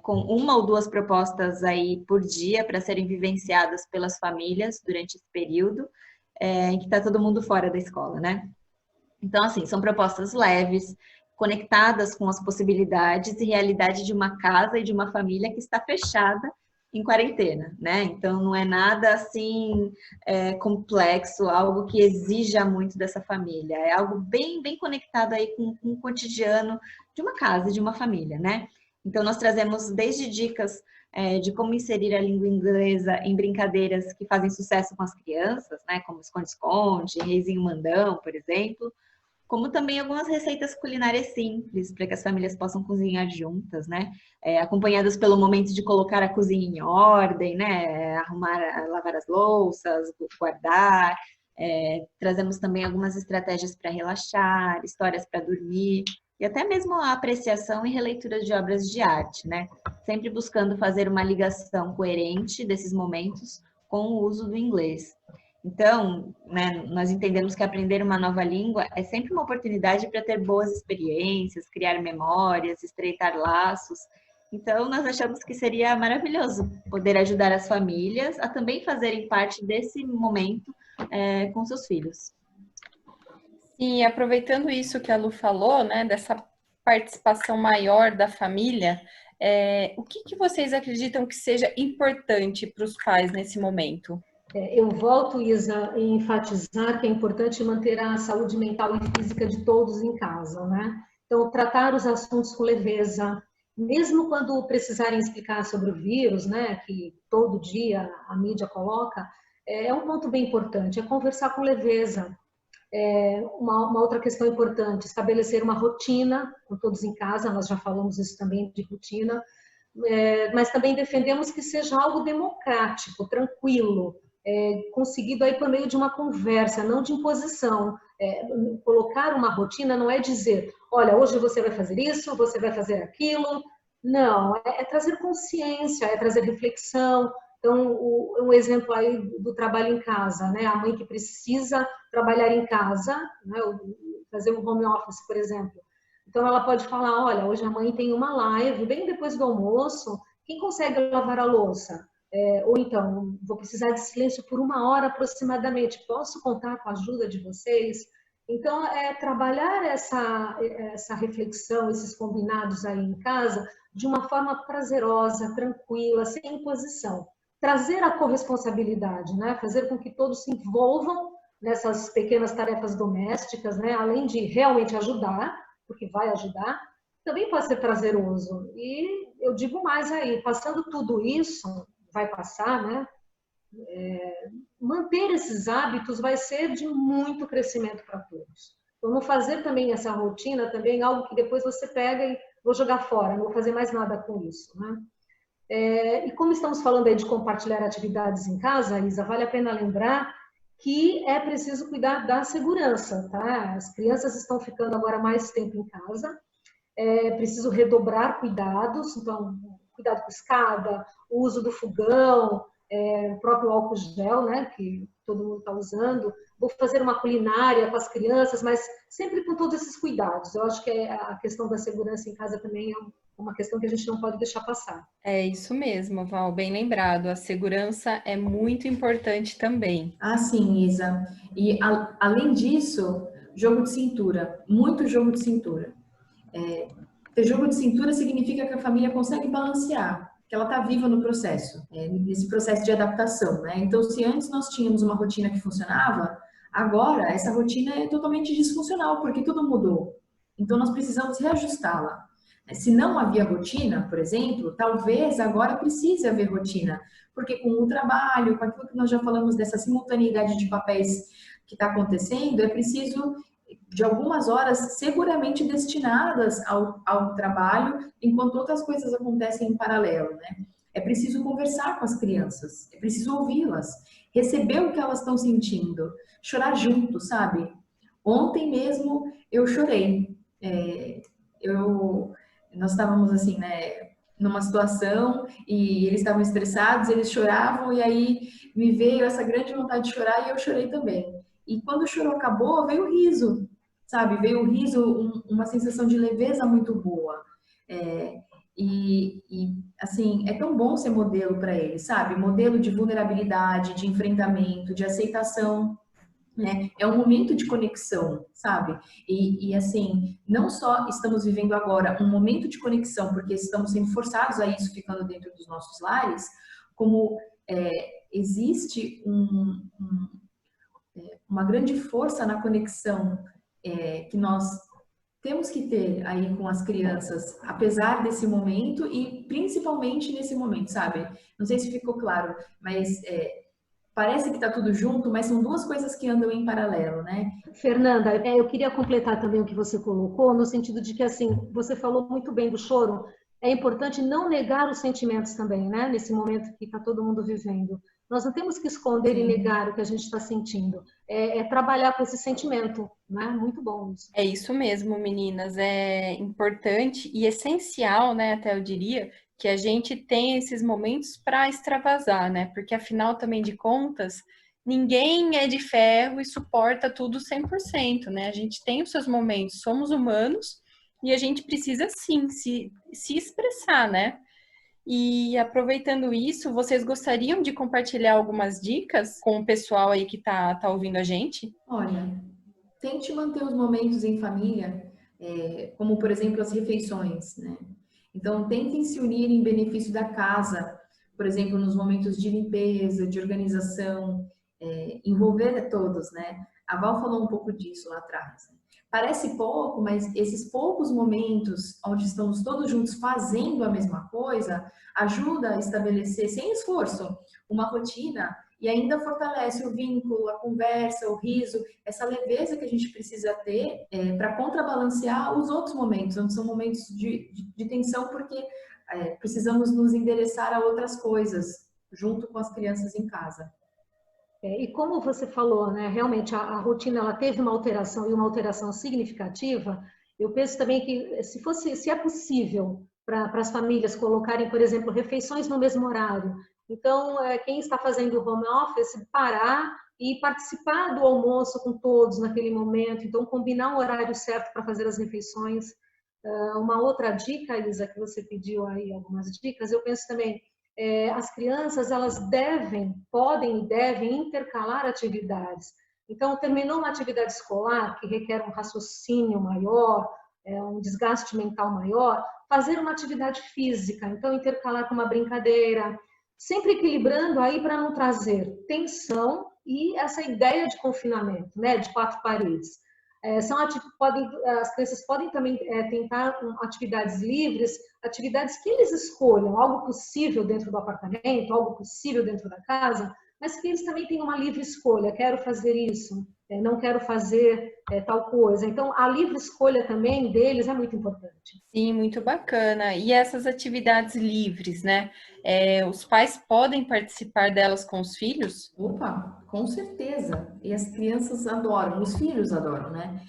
com uma ou duas propostas aí por dia para serem vivenciadas pelas famílias durante esse período em que está todo mundo fora da escola, né? Então, assim, são propostas leves, conectadas com as possibilidades e realidade de uma casa e de uma família que está fechada em quarentena, né? Então, não é nada assim complexo, algo que exija muito dessa família. É algo bem, bem conectado aí com o cotidiano de uma casa e de uma família, né? Então, nós trazemos desde dicas de como inserir a língua inglesa em brincadeiras que fazem sucesso com as crianças, né? Como esconde-esconde, reizinho mandão, por exemplo, como também algumas receitas culinárias simples, para que as famílias possam cozinhar juntas, né? Acompanhadas pelo momento de colocar a cozinha em ordem, né? Arrumar, lavar as louças, guardar. Trazemos também algumas estratégias para relaxar, histórias para dormir, e até mesmo a apreciação e releitura de obras de arte, né? Sempre buscando fazer uma ligação coerente desses momentos com o uso do inglês. Então, né, nós entendemos que aprender uma nova língua é sempre uma oportunidade para ter boas experiências, criar memórias, estreitar laços. Então, nós achamos que seria maravilhoso poder ajudar as famílias a também fazerem parte desse momento com seus filhos. E aproveitando isso que a Lu falou, né, dessa participação maior da família, o que vocês acreditam que seja importante para os pais nesse momento? Eu volto, Isa, a enfatizar que é importante manter a saúde mental e física de todos em casa, né? Então, tratar os assuntos com leveza, mesmo quando precisarem explicar sobre o vírus, né, que todo dia a mídia coloca, é um ponto bem importante, é conversar com leveza. Uma outra questão importante, estabelecer uma rotina com todos em casa, nós já falamos isso também de rotina, mas também defendemos que seja algo democrático, tranquilo, conseguido aí por meio de uma conversa, não de imposição. Colocar uma rotina não é dizer, olha, hoje você vai fazer isso, você vai fazer aquilo. Não, é trazer consciência, é trazer reflexão, Então, um exemplo aí do trabalho em casa, né? A mãe que precisa trabalhar em casa, né? Fazer um home office, por exemplo. Então, ela pode falar, olha, hoje a mãe tem uma live, bem depois do almoço, quem consegue lavar a louça? Ou então, vou precisar de silêncio por 1 hora aproximadamente, posso contar com a ajuda de vocês? Então, trabalhar essa reflexão, esses combinados aí em casa, de uma forma prazerosa, tranquila, sem imposição. Trazer a corresponsabilidade, né? Fazer com que todos se envolvam nessas pequenas tarefas domésticas, né? Além de realmente ajudar, porque vai ajudar, também pode ser prazeroso. E eu digo mais aí, passando tudo isso, vai passar, né? Manter esses hábitos vai ser de muito crescimento para todos. Então, não fazer também essa rotina também algo que depois você pega e vou jogar fora, não vou fazer mais nada com isso, né? E como estamos falando aí de compartilhar atividades em casa, Isa, vale a pena lembrar que é preciso cuidar da segurança, tá? As crianças estão ficando agora mais tempo em casa, é preciso redobrar cuidados, então, cuidado com escada, o uso do fogão, o próprio álcool gel, né, que todo mundo está usando. Vou fazer uma culinária com as crianças, mas sempre com todos esses cuidados. Eu acho que a questão da segurança em casa também é uma questão que a gente não pode deixar passar. É isso mesmo, Val, bem lembrado. A segurança é muito importante também. Ah, sim, Isa. E além disso, jogo de cintura, muito jogo de cintura. Ter jogo de cintura significa que a família consegue balancear, que ela está viva no processo, nesse processo de adaptação, né? Então, se antes nós tínhamos uma rotina que funcionava, agora essa rotina é totalmente disfuncional, porque tudo mudou. Então, nós precisamos reajustá-la. Se não havia rotina, por exemplo, talvez agora precise haver rotina, porque com o trabalho, com aquilo que nós já falamos dessa simultaneidade de papéis que está acontecendo, é preciso de algumas horas seguramente destinadas ao trabalho, enquanto outras coisas acontecem em paralelo, né? É preciso conversar com as crianças, é preciso ouvi-las, receber o que elas estão sentindo, chorar junto, sabe? Ontem mesmo eu chorei. Nós estávamos assim, né, numa situação e eles estavam estressados, eles choravam e aí me veio essa grande vontade de chorar e eu chorei também. E quando o choro acabou, veio o riso, sabe? Veio o riso, uma sensação de leveza muito boa. Assim, é tão bom ser modelo para eles, sabe? Modelo de vulnerabilidade, de enfrentamento, de aceitação, né? É um momento de conexão, sabe? E assim, não só estamos vivendo agora um momento de conexão, porque estamos sendo forçados a isso ficando dentro dos nossos lares, como existe uma grande força na conexão que nós temos que ter aí com as crianças, apesar desse momento e principalmente nesse momento, sabe? Não sei se ficou claro, mas parece que está tudo junto, mas são duas coisas que andam em paralelo, né? Fernanda, eu queria completar também o que você colocou, no sentido de que, assim, você falou muito bem do choro, é importante não negar os sentimentos também, né? Nesse momento que está todo mundo vivendo. Nós não temos que esconder e negar o que a gente está sentindo. Trabalhar com esse sentimento, né? Muito bom isso. É isso mesmo, meninas. É importante e essencial, né? Até eu diria, que a gente tenha esses momentos para extravasar, né? Porque afinal, também de contas, ninguém é de ferro e suporta tudo 100%, né? A gente tem os seus momentos, somos humanos e a gente precisa sim se expressar, né? E aproveitando isso, vocês gostariam de compartilhar algumas dicas com o pessoal aí que tá ouvindo a gente? Olha, tente manter os momentos em família, como por exemplo as refeições, né? Então, tentem se unir em benefício da casa, por exemplo, nos momentos de limpeza, de organização, envolver todos, né? A Val falou um pouco disso lá atrás. Parece pouco, mas esses poucos momentos onde estamos todos juntos fazendo a mesma coisa, ajuda a estabelecer, sem esforço, uma rotina e ainda fortalece o vínculo, a conversa, o riso, essa leveza que a gente precisa ter para contrabalancear os outros momentos, onde são momentos de tensão, porque precisamos nos endereçar a outras coisas, junto com as crianças em casa. E como você falou, né, realmente a rotina ela teve uma alteração e uma alteração significativa. Eu penso também que se é possível para as famílias colocarem, por exemplo, refeições no mesmo horário, Então, quem está fazendo home office, parar e participar do almoço com todos naquele momento. Então, combinar um horário certo para fazer as refeições. Uma outra dica, Isa, que você pediu aí algumas dicas, eu penso também, as crianças, elas podem e devem intercalar atividades. Então, terminou uma atividade escolar que requer um raciocínio maior, um desgaste mental maior, fazer uma atividade física, então intercalar com uma brincadeira, sempre equilibrando aí para não trazer tensão e essa ideia de confinamento, né, de 4 paredes. As crianças podem também tentar atividades livres, atividades que eles escolham, algo possível dentro do apartamento, algo possível dentro da casa, mas que eles também tenham uma livre escolha. Quero fazer isso, não quero fazer tal coisa. Então, a livre escolha também deles é muito importante. Sim, muito bacana. E essas atividades livres, né? Os pais podem participar delas com os filhos? Opa, com certeza. E as crianças adoram, os filhos adoram, né?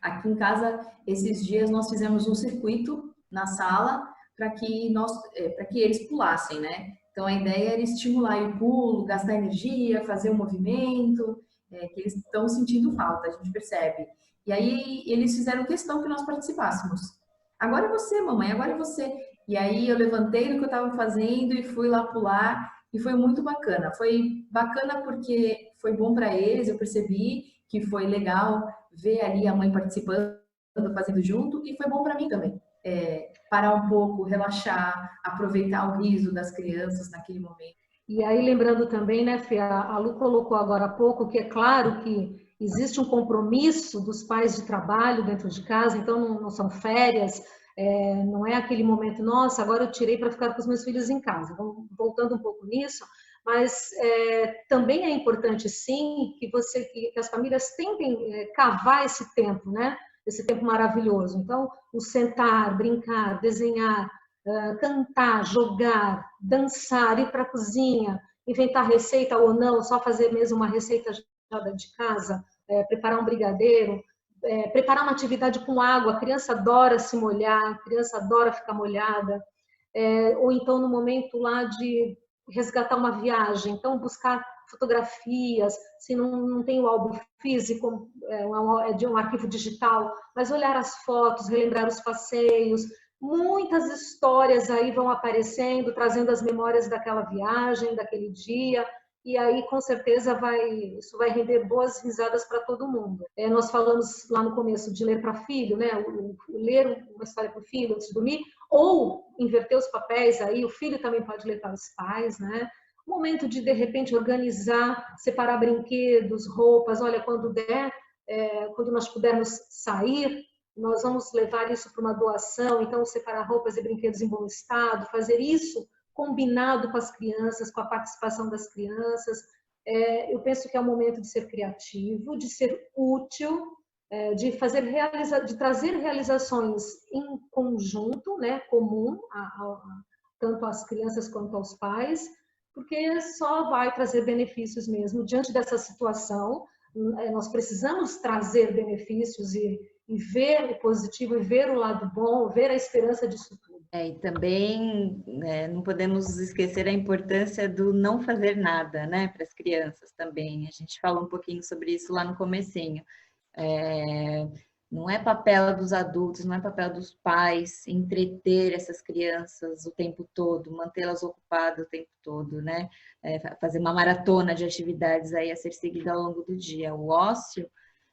Aqui em casa, esses dias nós fizemos um circuito na sala para que eles pulassem, né? Então a ideia era estimular o pulo, gastar energia, fazer o movimento, que eles estão sentindo falta, a gente percebe. E aí eles fizeram questão que nós participássemos. Agora é você, mamãe, agora é você. E aí eu levantei do que eu estava fazendo e fui lá pular. E foi muito bacana. Foi bacana porque foi bom para eles, eu percebi que foi legal ver ali a mãe participando, fazendo junto, e foi bom para mim também. Parar um pouco, relaxar, aproveitar o riso das crianças naquele momento. E aí, lembrando também, né, Fê, a Lu colocou agora há pouco que é claro que existe um compromisso dos pais de trabalho dentro de casa, então não são férias, não é aquele momento, nossa, agora eu tirei para ficar com os meus filhos em casa. Então, voltando um pouco nisso, mas também é importante, sim, que as famílias tentem cavar esse tempo, né? Esse tempo maravilhoso. Então, o sentar, brincar, desenhar, cantar, jogar, dançar, ir para a cozinha, inventar receita ou não, só fazer mesmo uma receita já de casa, preparar um brigadeiro, preparar uma atividade com água. A criança adora se molhar, a criança adora ficar molhada. Ou então no momento lá de resgatar uma viagem, então buscar fotografias, se não tem o álbum físico, é de um arquivo digital, mas olhar as fotos, relembrar os passeios, muitas histórias aí vão aparecendo, trazendo as memórias daquela viagem, daquele dia, e aí com certeza isso vai render boas risadas para todo mundo. Nós falamos lá no começo de ler para filho, né? Ler uma história para o filho antes de dormir, ou inverter os papéis aí, o filho também pode ler para os pais, né? Momento de repente organizar, separar brinquedos, roupas, olha, quando der, quando nós pudermos sair, nós vamos levar isso para uma doação, então separar roupas e brinquedos em bom estado, fazer isso combinado com as crianças, com a participação das crianças. Eu penso que é o momento de ser criativo, de ser útil, de trazer realizações em conjunto, né, comum, tanto às crianças quanto aos pais, porque só vai trazer benefícios mesmo. Diante dessa situação, nós precisamos trazer benefícios e ver o positivo, e ver o lado bom, ver a esperança disso tudo. E também não podemos esquecer a importância do não fazer nada, né, para as crianças também. A gente falou um pouquinho sobre isso lá no comecinho. Não é papel dos adultos, não é papel dos pais entreter essas crianças o tempo todo, mantê-las ocupadas o tempo todo, né? Fazer uma maratona de atividades aí a ser seguida ao longo do dia. O ócio,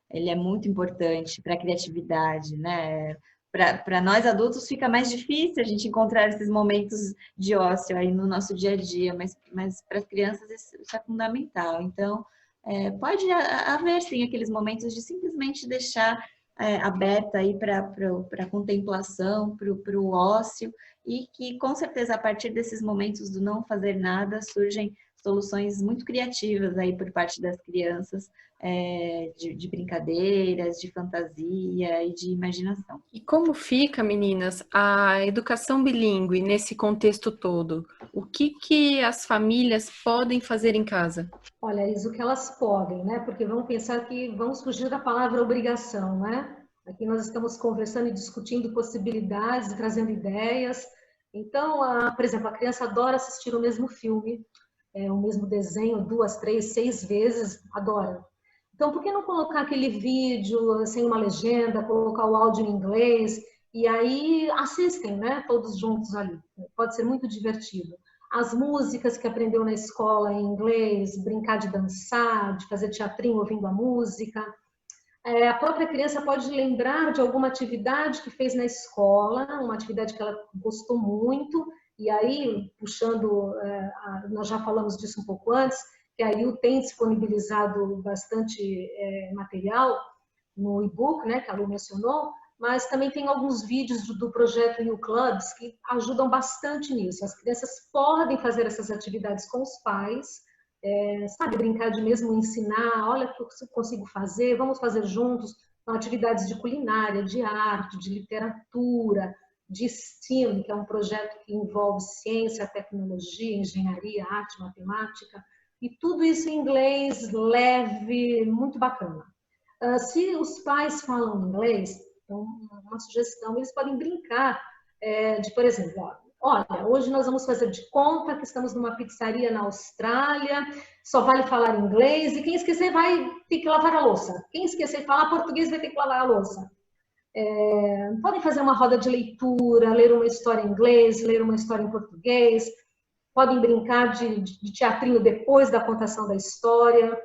ele é muito importante para a criatividade, né? Para nós adultos fica mais difícil a gente encontrar esses momentos de ócio aí no nosso dia a dia, mas para as crianças isso é fundamental. Então, pode haver sim aqueles momentos de simplesmente deixar aberta aí para a contemplação, para o ócio, e que com certeza a partir desses momentos do não fazer nada surgem soluções muito criativas aí por parte das crianças, de brincadeiras, de fantasia e de imaginação. E como fica, meninas, a educação bilíngue nesse contexto todo? O que as famílias podem fazer em casa? Olha, isso que elas podem, né? Porque vamos pensar que vamos fugir da palavra obrigação, né? Aqui nós estamos conversando e discutindo possibilidades, trazendo ideias. Então, por exemplo, a criança adora assistir o mesmo filme, o mesmo desenho 2, 3, 6 vezes, adora. Então, por que não colocar aquele vídeo sem uma legenda, colocar o áudio em inglês e aí assistem, né, todos juntos ali. Pode ser muito divertido. As músicas que aprendeu na escola em inglês, brincar de dançar, de fazer teatrinho ouvindo a música. A própria criança pode lembrar de alguma atividade que fez na escola, uma atividade que ela gostou muito, e aí, puxando, nós já falamos disso um pouco antes, que a IU tem disponibilizado bastante material no e-book, né, que a Lu mencionou, mas também tem alguns vídeos do projeto U Clubs que ajudam bastante nisso. As crianças podem fazer essas atividades com os pais, sabe, brincar de mesmo ensinar, olha o que eu consigo fazer, vamos fazer juntos. Então, atividades de culinária, de arte, de literatura, de STEAM, que é um projeto que envolve ciência, tecnologia, engenharia, arte, matemática, e tudo isso em inglês, leve, muito bacana. Se os pais falam inglês, então, uma sugestão, eles podem brincar de, por exemplo, olha, hoje nós vamos fazer de conta que estamos numa pizzaria na Austrália, só vale falar inglês, e quem esquecer vai ter que lavar a louça. Quem esquecer de falar português vai ter que lavar a louça. Podem fazer uma roda de leitura, ler uma história em inglês, ler uma história em português, podem brincar de teatrinho depois da contação da história.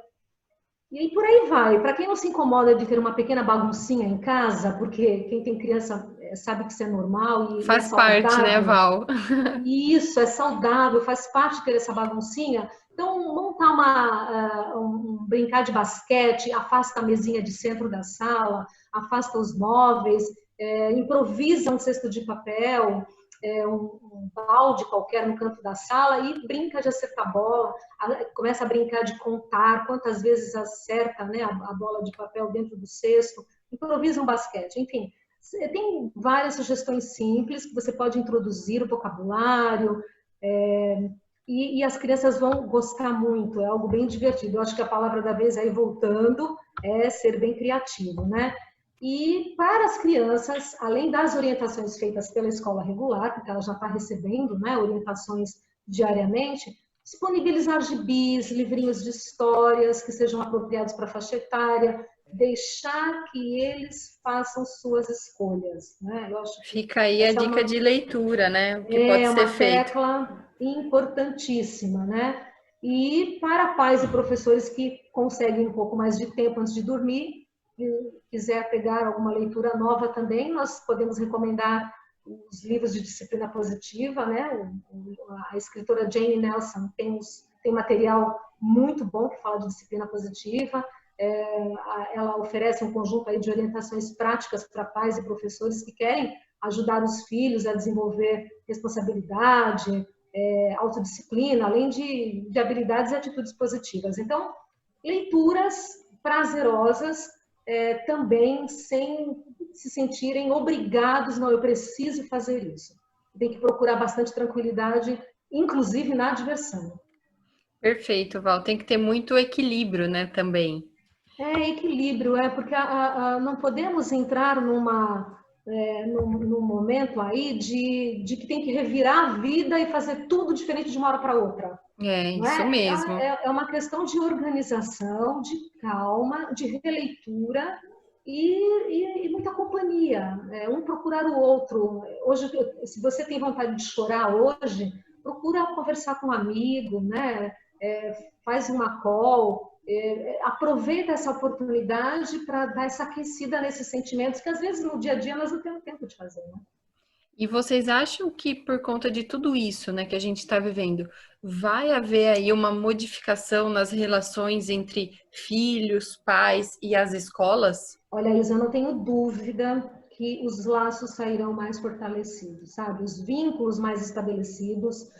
E por aí vai. Para quem não se incomoda de ter uma pequena baguncinha em casa, porque quem tem criança sabe que isso é normal e é Faz parte, né, saudável. Val? Isso, é saudável, faz parte de ter essa baguncinha. Então, montar brincar de basquete, afasta a mesinha de centro da sala, afasta os móveis, improvisa um cesto de papel, um balde qualquer no canto da sala e brinca de acertar bola, começa a brincar de contar quantas vezes acerta, né, a bola de papel dentro do cesto, improvisa um basquete, enfim. Tem várias sugestões simples que você pode introduzir o vocabulário, e as crianças vão gostar muito, é algo bem divertido. Eu acho que a palavra da vez aí, voltando, é ser bem criativo, né? E para as crianças, além das orientações feitas pela escola regular, porque ela já está recebendo, né, orientações diariamente, disponibilizar gibis, livrinhos de histórias que sejam apropriados para a faixa etária, deixar que eles façam suas escolhas, né? Eu acho que fica aí a dica de leitura, né? O que pode ser feito. É uma tecla importantíssima, né? E para pais e professores que conseguem um pouco mais de tempo antes de dormir, quiser pegar alguma leitura nova também, nós podemos recomendar os livros de disciplina positiva, né? A escritora Jane Nelson tem material muito bom que fala de disciplina positiva. Ela oferece um conjunto aí de orientações práticas para pais e professores que querem ajudar os filhos a desenvolver responsabilidade, autodisciplina, além de habilidades e atitudes positivas. Então, leituras prazerosas, também sem se sentirem obrigados, não, eu preciso fazer isso. Tem que procurar bastante tranquilidade, inclusive na diversão. Perfeito, Val. Tem que ter muito equilíbrio, né, também. Equilíbrio, porque não podemos entrar num momento aí de que tem que revirar a vida e fazer tudo diferente de uma hora para outra. Isso mesmo. É uma questão de organização, de calma, de releitura e muita companhia. Um procurar o outro. Hoje, se você tem vontade de chorar hoje, procura conversar com um amigo, né? Faz uma call. Aproveita essa oportunidade para dar essa aquecida nesses sentimentos que às vezes no dia a dia nós não temos tempo de fazer, né? E vocês acham que por conta de tudo isso, né, que a gente está vivendo, vai haver aí uma modificação nas relações entre filhos, pais e as escolas? Olha, Isa, eu não tenho dúvida que os laços sairão mais fortalecidos, sabe? Os vínculos mais estabelecidos,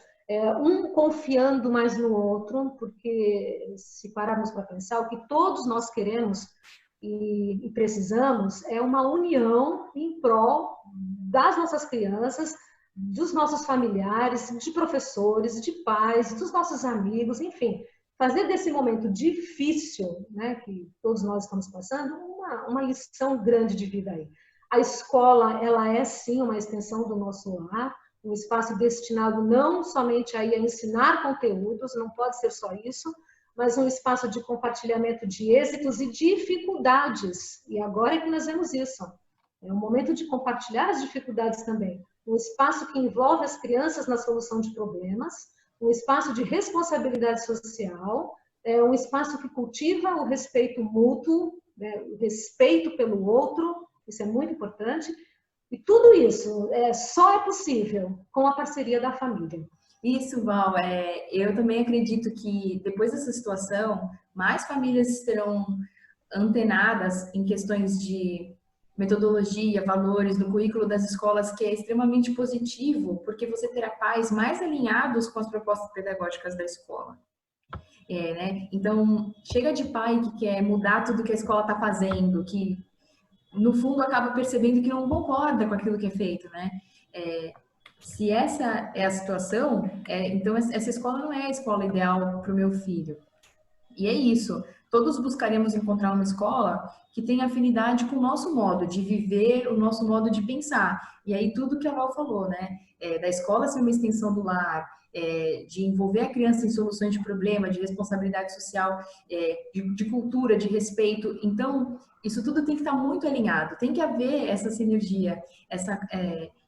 um confiando mais no outro, porque se pararmos para pensar, o que todos nós queremos e precisamos é uma união em prol das nossas crianças, dos nossos familiares, de professores, de pais, dos nossos amigos, enfim, fazer desse momento difícil, né, que todos nós estamos passando, uma lição grande de vida aí. A escola, ela é sim uma extensão do nosso lar, um espaço destinado não somente aí a ensinar conteúdos, não pode ser só isso, mas um espaço de compartilhamento de êxitos e dificuldades. E agora é que nós vemos isso. É um momento de compartilhar as dificuldades também. Um espaço que envolve as crianças na solução de problemas, um espaço de responsabilidade social, um espaço que cultiva o respeito mútuo, né, o respeito pelo outro, isso é muito importante. E tudo isso só é possível com a parceria da família. Isso, Val, eu também acredito que depois dessa situação, mais famílias estarão antenadas em questões de metodologia, valores do currículo das escolas, que é extremamente positivo, porque você terá pais mais alinhados com as propostas pedagógicas da escola. Né? Então, chega de pai que quer mudar tudo que a escola está fazendo, que no fundo acaba percebendo que não concorda com aquilo que é feito, né? Se essa é a situação, então essa escola não é a escola ideal para o meu filho. E é isso. Todos buscaremos encontrar uma escola que tenha afinidade com o nosso modo de viver, o nosso modo de pensar. E aí tudo que a Val falou, né? Da escola ser uma extensão do lar, de envolver a criança em soluções de problema, de responsabilidade social, de cultura, de respeito. Então, isso tudo tem que estar muito alinhado. Tem que haver essa sinergia,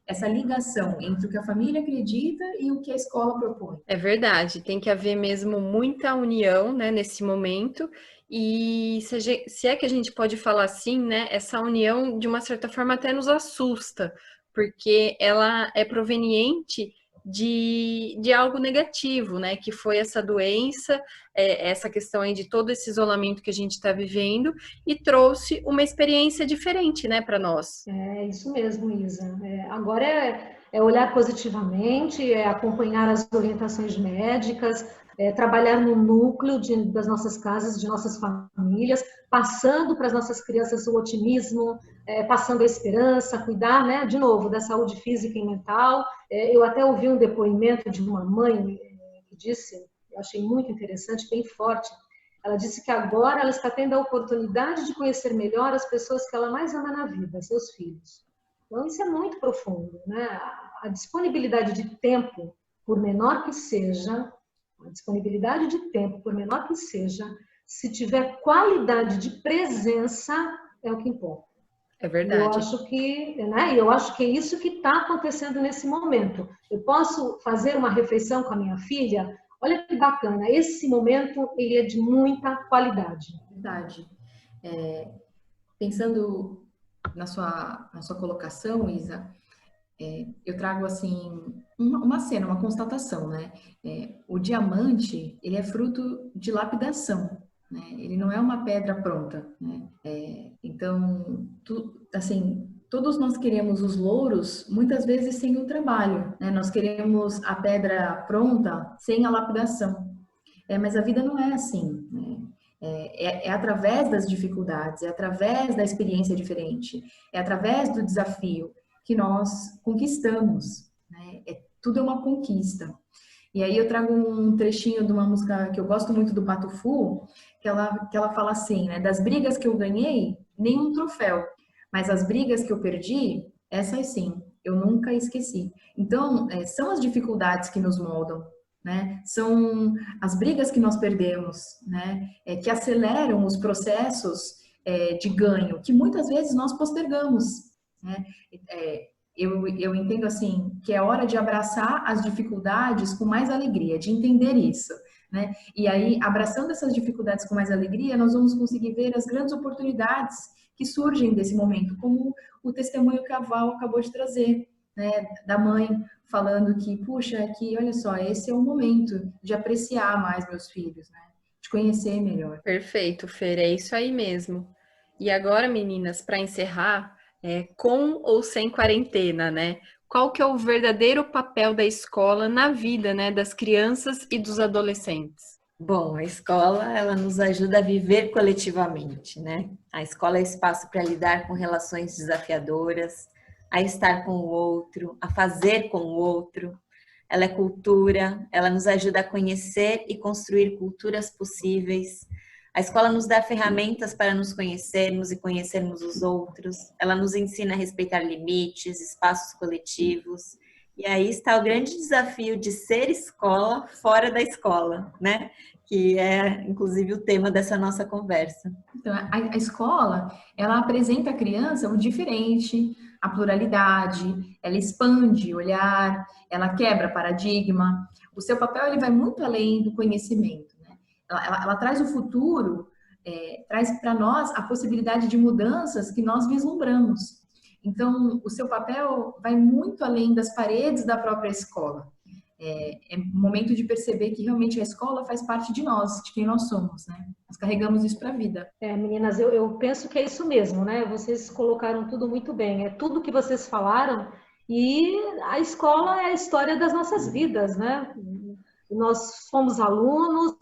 essa ligação entre o que a família acredita e o que a escola propõe. É verdade, tem que haver mesmo muita união, né, nesse momento. E se é que a gente pode falar assim, né, essa união, de uma certa forma, até nos assusta, porque ela é proveniente de algo negativo, né, que foi essa doença, essa questão aí de todo esse isolamento que a gente está vivendo, e trouxe uma experiência diferente, né, para nós. É isso mesmo, Isa. Agora é olhar positivamente, é acompanhar as orientações médicas, trabalhar no núcleo das nossas casas, de nossas famílias, passando para as nossas crianças o otimismo, passando a esperança, cuidar, né, de novo, da saúde física e mental. Eu até ouvi um depoimento de uma mãe que disse, eu achei muito interessante, bem forte. Ela disse que agora ela está tendo a oportunidade de conhecer melhor as pessoas que ela mais ama na vida, seus filhos. Então, isso é muito profundo, né? A disponibilidade de tempo, por menor que seja, se tiver qualidade de presença, é o que importa. É verdade. Eu acho que é isso que está acontecendo nesse momento. Eu posso fazer uma refeição com a minha filha. Olha que bacana, esse momento ele é de muita qualidade. Verdade. Pensando na sua colocação, Isa, eu trago assim uma cena, uma constatação, né? O diamante, ele é fruto de lapidação, né? Ele não é uma pedra pronta, né? Então, todos nós queremos os louros, muitas vezes sem o trabalho, né? Nós queremos a pedra pronta sem a lapidação. Mas a vida não é assim, né? É através das dificuldades, é através da experiência diferente, é através do desafio que nós conquistamos, né? Tudo é uma conquista. E aí eu trago um trechinho de uma música que eu gosto muito do Pato Fu, que ela fala assim, né? Das brigas que eu ganhei, nenhum troféu, mas as brigas que eu perdi, essas sim, eu nunca esqueci. Então, são as dificuldades que nos moldam, né? São as brigas que nós perdemos, né? Que aceleram os processos de ganho, que muitas vezes nós postergamos, né? Eu entendo assim que é hora de abraçar as dificuldades com mais alegria, de entender isso, né? E aí, abraçando essas dificuldades com mais alegria, nós vamos conseguir ver as grandes oportunidades que surgem desse momento, como o testemunho que a Val acabou de trazer, né? Da mãe falando que, puxa, aqui, olha só, esse é o momento de apreciar mais meus filhos, né? De conhecer melhor. Perfeito, Fer, é isso aí mesmo. E agora, meninas, para encerrar, com ou sem quarentena, né? Qual que é o verdadeiro papel da escola na vida, né, das crianças e dos adolescentes? Bom, a escola, ela nos ajuda a viver coletivamente, né? A escola é espaço para lidar com relações desafiadoras, a estar com o outro, a fazer com o outro. Ela é cultura, ela nos ajuda a conhecer e construir culturas possíveis. A escola nos dá ferramentas para nos conhecermos e conhecermos os outros. Ela nos ensina a respeitar limites, espaços coletivos E aí está o grande desafio de ser escola fora da escola, né? Que é, inclusive, o tema dessa nossa conversa. Então, a escola, ela apresenta à criança o diferente, a pluralidade, ela expande o olhar, ela quebra paradigma. O seu papel, ele vai muito além do conhecimento, né? Ela traz o futuro, traz para nós a possibilidade de mudanças que nós vislumbramos. Então, o seu papel vai muito além das paredes da própria escola. É momento de perceber que realmente a escola faz parte de nós, de quem nós somos, né? Nós carregamos isso para a vida. Meninas, eu penso que é isso mesmo, né? Vocês colocaram tudo muito bem. É tudo que vocês falaram e a escola é a história das nossas vidas, né? Nós fomos alunos,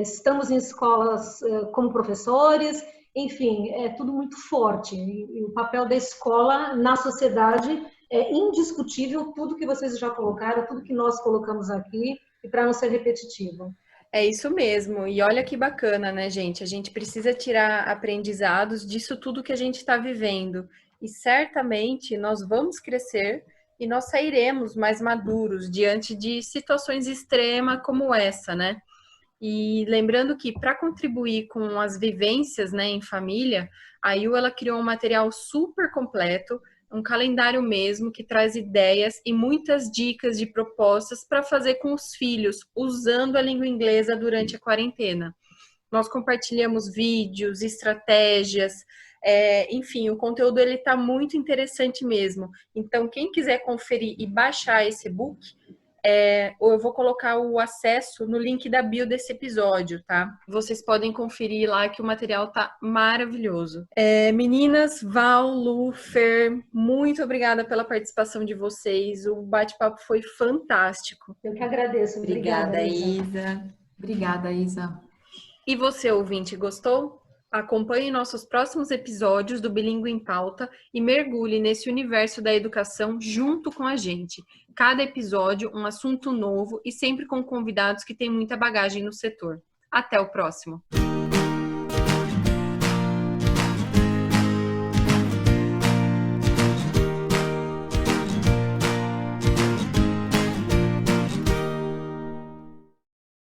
estamos em escolas como professores, enfim, é tudo muito forte. E o papel da escola na sociedade é indiscutível, tudo que vocês já colocaram, tudo que nós colocamos aqui, e para não ser repetitivo. É isso mesmo. E olha que bacana, né, gente? A gente precisa tirar aprendizados disso tudo que a gente está vivendo. E certamente nós vamos crescer e nós sairemos mais maduros diante de situações extremas como essa, né? E lembrando que para contribuir com as vivências, né, em família, a IU ela criou um material super completo, um calendário mesmo que traz ideias e muitas dicas de propostas para fazer com os filhos, usando a língua inglesa durante a quarentena. Nós compartilhamos vídeos, estratégias, enfim, o conteúdo ele está muito interessante mesmo. Então, quem quiser conferir e baixar esse e-book, eu vou colocar o acesso no link da bio desse episódio, tá? Vocês podem conferir lá que o material tá maravilhoso. Meninas, Val, Lu, Fer, muito obrigada pela participação de vocês. O bate-papo foi fantástico. Eu que agradeço. Obrigada, Isa. Obrigada, Isa. E você, ouvinte, gostou? Acompanhe nossos próximos episódios do Bilíngue em Pauta e mergulhe nesse universo da educação junto com a gente. Cada episódio, um assunto novo e sempre com convidados que têm muita bagagem no setor. Até o próximo!